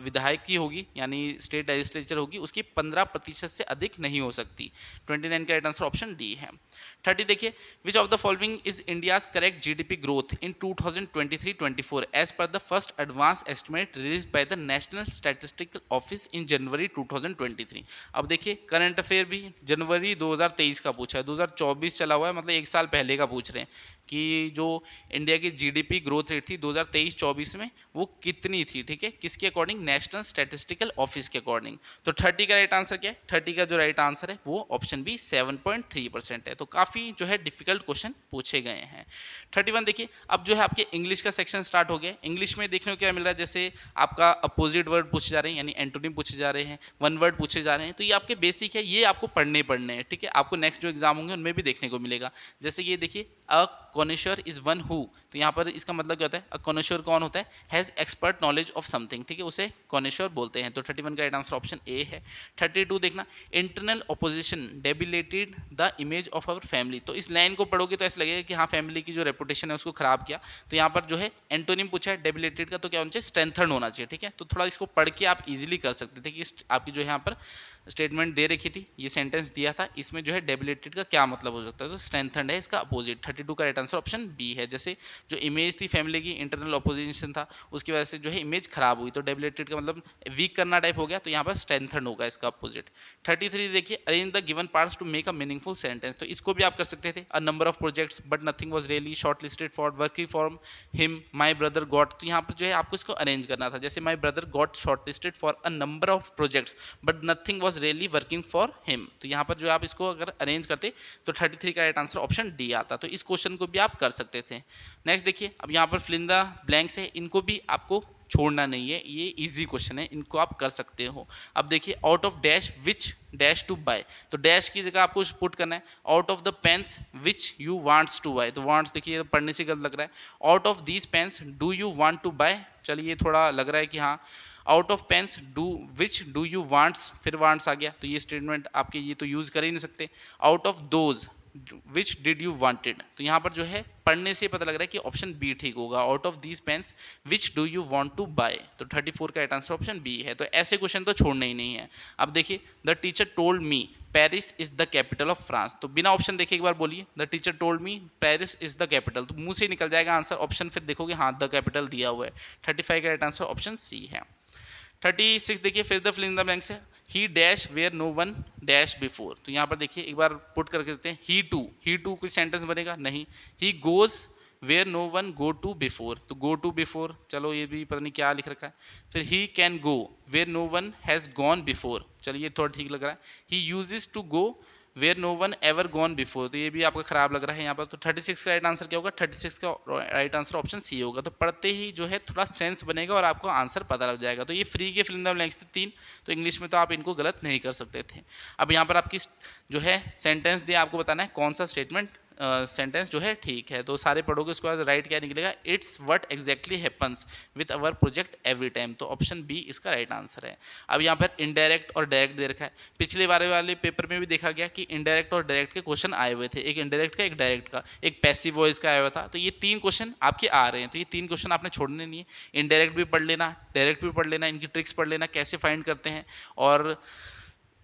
विधायक की होगी यानी स्टेट लेजिस्लेचर होगी, उसकी 15% से अधिक नहीं हो सकती। 29 का राइट आंसर ऑप्शन डी है। 30 देखिए, which of the following is India's correct GDP growth in 2023-24 as per the first advance estimate release by the national statistical office in January 2023। अब देखिए करंट अफेयर भी जनवरी 2023 का पूछा है, 2024 चला हुआ है, मतलब एक साल पहले का पूछ रहे हैं कि जो इंडिया की जीडीपी ग्रोथ रेट थी 2023-24 में वो कितनी थी। ठीक है, किसके अकॉर्डिंग, नेशनल स्टैटिस्टिकल ऑफिस के अकॉर्डिंग। तो 30 का राइट आंसर क्या है, 30 का जो राइट आंसर है वो ऑप्शन बी 7.3% है। तो काफ़ी जो है डिफिकल्ट क्वेश्चन पूछे गए हैं। 31 देखिए, अब जो है आपके इंग्लिश का सेक्शन स्टार्ट हो गया। इंग्लिश में देखने को क्या मिल रहा है, जैसे आपका अपोजिट वर्ड पूछे जा रहे हैं यानी एंटोनिम पूछे जा रहे हैं, वन वर्ड पूछे जा रहे हैं। तो ये आपके बेसिक है, ये आपको पढ़ने हैं। ठीक है, आपको नेक्स्ट जो एग्जाम होंगे उनमें भी देखने को मिलेगा। जैसे ये देखिए, अ कॉनिशर इज वन हु, तो यहाँ पर इसका मतलब क्या होता है, कॉनिशर कौन होता है, has expert knowledge of something, ठीक है, उसे कॉनिशर बोलते हैं। तो 31 का राइट आंसर ऑप्शन ए है। 32 देखना, internal opposition debilitated the image of our family, तो इस लाइन को पढ़ोगे तो ऐसा लगेगा कि हाँ फैमिली की जो रेपुटेशन है उसको खराब किया। तो यहाँ पर जो है एंटोनिम पूछा है डेबिलेटेड का, तो क्या होना चाहिए, स्ट्रेंथन होना चाहिए, ठीक है। तो थोड़ा इसको पढ़ के आप इजीली कर सकते थे कि आपकी जो है यहाँ पर स्टेटमेंट दे रखी थी, ये सेंटेंस दिया था, इसमें जो है डेबिलेटेड का क्या मतलब हो सकता है, तो स्ट्रेंथन्ड है इसका अपोजिट। 32 का राइट आंसर ऑप्शन बी है। जैसे जो इमेज थी फैमिली की, इंटरनल अपोजिशन था, उसकी वजह से जो है इमेज खराब हुई, तो डेबिलेटेड का मतलब वीक करना टाइप हो गया, तो यहाँ पर स्ट्रेंथन्ड होगा इसका अपोजिट। 33 देखिए, arrange the given parts to make a meaningful sentence, तो इसको भी आप कर सकते थे। A number of projects but nothing was really shortlisted for working for him, my brother got, तो यहाँ पर जो है आपको इसको अरेंज करना था। जैसे my brother got shortlisted for a number of projects but nothing was really working for him, तो यहाँ पर जो आप इसको अगर अरेंज करते तो 33 का राइट आंसर ऑप्शन डी आता। तो इस क्वेश्चन को भी आप कर सकते थे। नेक्स्ट देखिए, अब यहाँ पर फिल इन द ब्लैंक्स है, इनको भी आपको छोड़ना नहीं है, ये इजी क्वेश्चन है, इनको आप कर सकते हो। अब देखिए, out of dash which dash to buy, तो डैश की जगह आपको पुट करना है out of the pens which you wants to buy, तो वांट्स देखिए पढ़ने से गलत लग रहा है। Out of these pens do you want to buy, चलिए थोड़ा लग रहा है कि हाँ, out of pens do which do you wants, फिर वांट्स आ गया, तो ये स्टेटमेंट आपके ये तो यूज कर ही नहीं सकते। Out of those which did you wanted, तो यहाँ पर जो है पढ़ने से पता लग रहा है कि ऑप्शन बी ठीक होगा, out of these pens which do you want to buy, तो 34 का राइट आंसर ऑप्शन बी है। तो ऐसे क्वेश्चन तो छोड़ने ही नहीं है। अब देखिए, the teacher told me Paris is the capital of France, तो बिना ऑप्शन देखे एक बार बोलिए, the teacher told me Paris is the capital, तो मुंह से निकल जाएगा आंसर, ऑप्शन फिर देखोगे हाँ द कैपिटल दिया हुआ है। 35 का राइट आंसर ऑप्शन सी है। 36 देखिए, फिर the fill in the blanks है, he dash where no one dash before, तो यहाँ पर देखिए एक बार पुट करके देते हैं, ही टू कोई सेंटेंस बनेगा नहीं, he goes where no one go to before, तो गो टू बिफोर, चलो ये भी पता नहीं क्या लिख रखा है। फिर he can go where no one has gone before, चलिए थोड़ा ठीक लग रहा है। He uses to go where no one ever gone before, तो ये भी आपका खराब लग रहा है यहाँ पर। तो 36 का राइट आंसर क्या होगा, 36 का राइट आंसर ऑप्शन सी होगा। तो पढ़ते ही जो है थोड़ा सेंस बनेगा और आपको आंसर पता लग जाएगा। तो ये फ्री के फिल इन द ब्लैंक्स थे 3, तो इंग्लिश में तो आप इनको गलत नहीं कर सकते थे। अब यहाँ पर आपकी जो है सेंटेंस दिया, आपको बताना है कौन सा स्टेटमेंट सेंटेंस जो है ठीक है, तो सारे पढ़ोगे उसके बाद राइट क्या निकलेगा, it's what exactly happens with our project every time, तो ऑप्शन बी इसका राइट आंसर है। अब यहाँ पर इनडायरेक्ट और डायरेक्ट दे रखा है, पिछले बार वाले पेपर में भी देखा गया कि इनडायरेक्ट और डायरेक्ट के क्वेश्चन आए हुए थे, एक इनडायरेक्ट का, एक डायरेक्ट का, एक पैसिव वॉइस का आया हुआ था, तो ये 3 क्वेश्चन आपके आ रहे हैं, तो ये 3 क्वेश्चन आपने छोड़ने नहीं है। इनडायरेक्ट भी पढ़ लेना, डायरेक्ट भी पढ़ लेना, इनकी ट्रिक्स पढ़ लेना कैसे फाइंड करते हैं, और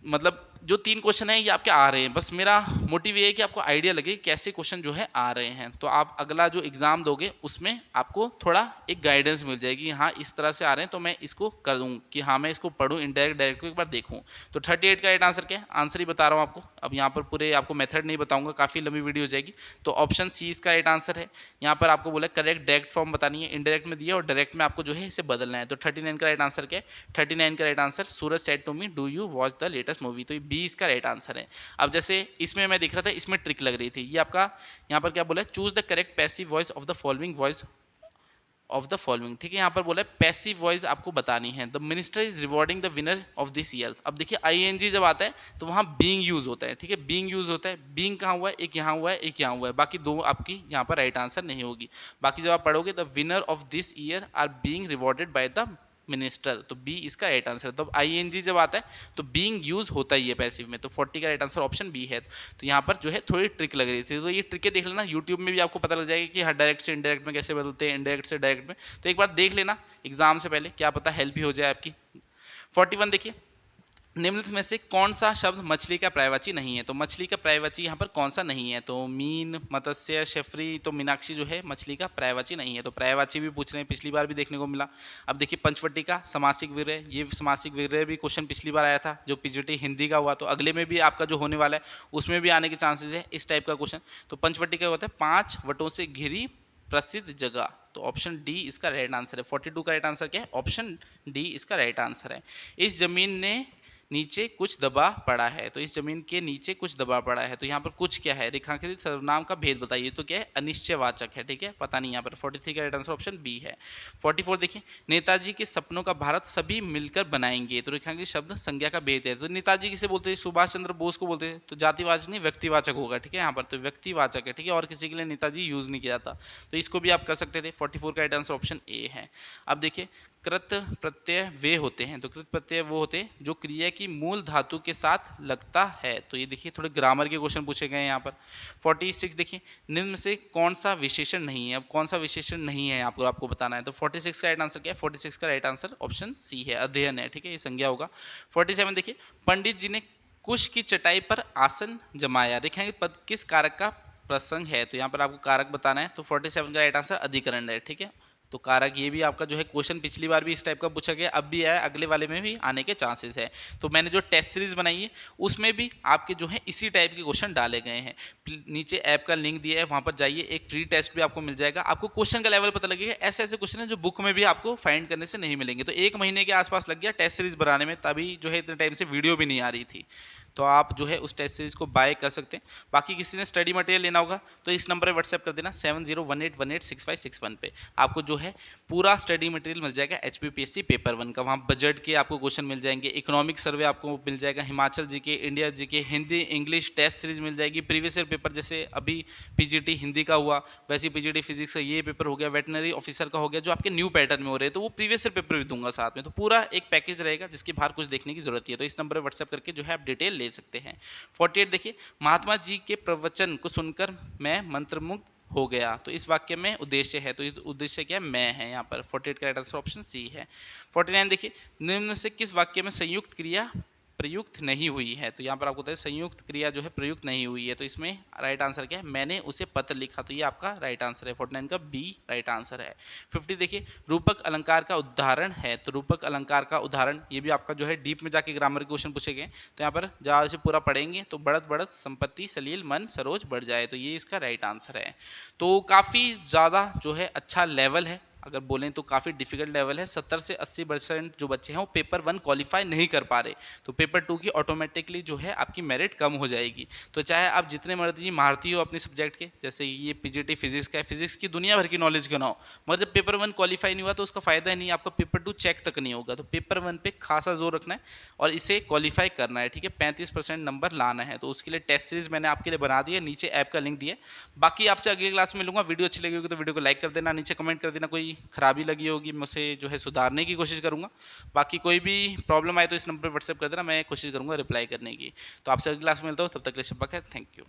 मतलब जो 3 क्वेश्चन है ये आपके आ रहे हैं, बस मेरा मोटिव ये है कि आपको आइडिया लगे कैसे क्वेश्चन जो है आ रहे हैं, तो आप अगला जो एग्जाम दोगे उसमें आपको थोड़ा एक गाइडेंस मिल जाएगी, हाँ इस तरह से आ रहे हैं तो मैं इसको कर दूँ कि हाँ मैं इसको पढ़ूँ, इनडायरेक्ट डायरेक्ट को एक बार देखूँ। तो 38 का राइट आंसर क्या है, आंसर ही बता रहा हूँ आपको, अब यहाँ पर पूरे आपको मेथड नहीं बताऊँगा, काफ़ी लंबी वीडियो हो जाएगी। तो ऑप्शन सी इसका राइट आंसर है। यहाँ पर आपको बोला करेक्ट डायरेक्ट फॉर्म बतानी है, इनडायरेक्ट में दिया और डायरेक्ट में आपको जो है इसे बदलना है। तो 39 का राइट आंसर क्या है, 39 का right answer, Suraj said to me do you watch the latest movie, तो बी इसका राइट आंसर है। अब जैसे इसमें मैं देख रहा था, इसमें ट्रिक लग रही थी, ये आपका यहाँ पर क्या बोला है, choose the correct passive voice of the following voice of the following, ठीक है, यहाँ पर बोला है पैसिव वॉइस आपको बतानी है। The minister is rewarding the winner of this year, अब देखिए आईएनजी जब आता है तो वहाँ बीइंग यूज होता है, ठीक है, बीइंग यूज होता है, बीइंग कहाँ हुआ है, एक यहाँ हुआ है, एक यहाँ हुआ है, बाकी दो आपकी यहाँ पर राइट आंसर नहीं होगी। बाकी जब आप पढ़ोगे the winner of this year are being rewarded by the minister, तो बी इसका राइट आंसर है। तो आईएनजी जब आता है तो बीइंग यूज होता ही है पैसिव में, तो 40 का राइट आंसर ऑप्शन बी है। तो यहाँ पर जो है थोड़ी ट्रिक लग रही थी, तो ये ट्रिकें देख लेना, यूट्यूब में भी आपको पता लग जाएगा कि हाँ डायरेक्ट से इनडायरेक्ट में कैसे बदलते हैं, इनडायरेक्ट से डायरेक्ट में, तो एक बार देख लेना एग्जाम से पहले, क्या पता हेल्प ही हो जाए आपकी। 41 देखिए, निम्नलिखित में से कौन सा शब्द मछली का पर्यायवाची नहीं है, तो मछली का पर्यायवाची यहाँ पर कौन सा नहीं है, तो मीन, मत्स्य, शेफरी, तो मीनाक्षी जो है मछली का पर्यायवाची नहीं है। तो पर्यायवाची भी पूछ रहे हैं, पिछली बार भी देखने को मिला। अब देखिए पंचवटी का समासिक विग्रह, ये समासिक विग्रह भी क्वेश्चन पिछली बार आया था जो पीजीटी हिंदी का हुआ, तो अगले में भी आपका जो होने वाला है उसमें भी आने के चांसेस है इस टाइप का क्वेश्चन। तो पंचवटी का होता है 5 वटों से घिरी प्रसिद्ध जगह, तो ऑप्शन डी इसका राइट आंसर है। 42 का राइट आंसर क्या है, ऑप्शन डी इसका राइट आंसर है। इस जमीन ने नीचे कुछ दबा पड़ा है, तो इस जमीन के नीचे कुछ दबा पड़ा है, तो यहाँ पर कुछ क्या है, रेखांकित सर्वनाम का भेद बताइए, तो क्या है, अनिश्चयवाचक है, ठीक है, पता नहीं यहाँ पर। 43 का राइट आंसर ऑप्शन बी है। 44 देखिए, नेताजी के सपनों का भारत सभी मिलकर बनाएंगे, तो रेखांकित शब्द संज्ञा का भेद है, तो नेताजी किसे बोलते हैं, सुभाष चंद्र बोस को बोलते हैं, तो जातिवाचक नहीं व्यक्तिवाचक होगा, ठीक है, यहाँ पर तो व्यक्तिवाचक है, ठीक है, और किसी के लिए नेताजी यूज नहीं किया जाता, तो इसको भी आप कर सकते थे। 44 का राइट आंसर ऑप्शन ए है। अब देखिए, कृत प्रत्यय वे होते हैं, तो कृत प्रत्यय वो होते हैं जो क्रिया की मूल धातु के साथ लगता है, तो ये देखिए थोड़े ग्रामर के क्वेश्चन पूछे गए हैं यहाँ पर। 46 देखिए, निम्न में से कौन सा विशेषण नहीं है, अब कौन सा विशेषण नहीं है आपको बताना है, तो 46 का राइट आंसर क्या है, 46 का राइट आंसर ऑप्शन सी है, अध्ययन है, ठीक है, ये संज्ञा होगा। 47 देखिए, पंडित जी ने कुश की चटाई पर आसन जमाया, देखेंगे पद किस कारक का प्रसंग है, तो यहाँ पर आपको कारक बताना है, तो 47 का राइट आंसर अधिकरण है, ठीक है, तो कारक ये भी आपका जो है क्वेश्चन पिछली बार भी इस टाइप का पूछा गया, अब भी आया, अगले वाले में भी आने के चांसेस है, तो मैंने जो टेस्ट सीरीज बनाई है उसमें भी आपके जो है इसी टाइप के क्वेश्चन डाले गए हैं। नीचे ऐप का लिंक दिया है, वहां पर जाइए, एक फ्री टेस्ट भी आपको मिल जाएगा, आपको क्वेश्चन का लेवल पता लगेगा, ऐसे ऐसे क्वेश्चन है जो बुक में भी आपको फाइंड करने से नहीं मिलेंगे, तो 1 महीने के आसपास लग गया टेस्ट सीरीज बनाने में, तभी जो है इतने टाइम से वीडियो भी नहीं आ रही थी, तो आप जो है उस टेस्ट सीरीज को बाय कर सकते हैं। बाकी किसी ने स्टडी मटेरियल लेना होगा तो इस नंबर पर व्हाट्सएप कर देना 7018186561 पे, आपको जो है पूरा स्टडी मटेरियल मिल जाएगा HPPSC पेपर 1 का, वहाँ बजट के आपको क्वेश्चन मिल जाएंगे, इकोनॉमिक सर्वे आपको मिल जाएगा, Himachal GK, India GK, Hindi English test series मिल जाएगी, प्रीवियस ईयर पेपर जैसे अभी PGT हिंदी का हुआ वैसे PGT फिजिक्स का ये पेपर हो गया, वेटनरी ऑफिसर का हो गया, जो आपके न्यू पैटर्न में हो रहे हैं, तो वो प्रीवियस ईयर पेपर भी दूंगा साथ में, तो पूरा एक पैकेज रहेगा जिसके बाहर कुछ देखने की जरूरत है, तो इस नंबर पर व्हाट्सएप करके जो है आप डिटेल ले सकते हैं। 48 देखिए, महात्मा जी के प्रवचन को सुनकर मैं मंत्रमुग्ध हो गया, तो इस वाक्य में उद्देश्य है, तो उद्देश्य क्या है, मैं है यहाँ पर। 48 का राइट आंसर ऑप्शन सी है। 49 देखिए, निम्न से किस वाक्य में संयुक्त क्रिया प्रयुक्त नहीं हुई है, तो यहाँ पर आपको बताया संयुक्त क्रिया जो है प्रयुक्त नहीं हुई है, तो इसमें राइट आंसर क्या है, मैंने उसे पत्र लिखा, तो ये आपका राइट आंसर है, 49 का बी राइट आंसर है। 50 देखिए, रूपक अलंकार का उदाहरण है, तो रूपक अलंकार का उदाहरण ये भी आपका जो है डीप में जाके ग्रामर के क्वेश्चन पूछे गए, तो यहाँ पर जहाँ से पूरा पढ़ेंगे तो बढ़त बढ़त संपत्ति सलील मन सरोज बढ़ जाए, तो ये इसका राइट आंसर है। तो काफ़ी ज़्यादा जो है अच्छा लेवल है, अगर बोलें तो काफ़ी डिफिकल्ट लेवल है, 70 से 80% जो बच्चे हैं वो पेपर 1 क्वालिफाई नहीं कर पा रहे, तो पेपर 2 की ऑटोमेटिकली जो है आपकी मेरिट कम हो जाएगी, तो चाहे आप जितने मर्जी महारती हो अपने सब्जेक्ट के, जैसे ये PGT फिजिक्स का है, फिजिक्स की दुनिया भर की नॉलेज क्यों ना हो, मगर जब पेपर 1 क्वालिफाई नहीं हुआ तो उसका फायदा ही नहीं, आपका पेपर 2 चेक तक नहीं होगा, तो पेपर 1 पे खासा जोर रखना है और इसे क्वालिफाई करना है, ठीक है, 35% नंबर लाना है, तो उसके लिए टेस्ट सीरीज मैंने आपके लिए बना दी है, नीचे ऐप का लिंक दिया है। बाकी आपसे अगली क्लास में मिलूंगा, वीडियो अच्छी लगी होगी तो वीडियो को लाइक कर देना, नीचे कमेंट कर देना कोई खराबी लगी होगी, मैं उसे जो है सुधारने की कोशिश करूंगा, बाकी कोई भी प्रॉब्लम आए तो इस नंबर पर व्हाट्सएप कर देना, मैं कोशिश करूंगा रिप्लाई करने की। तो आपसे अगली क्लास में मिलता हूँ, तब तक के लिए शब्बा खैर, थैंक यू।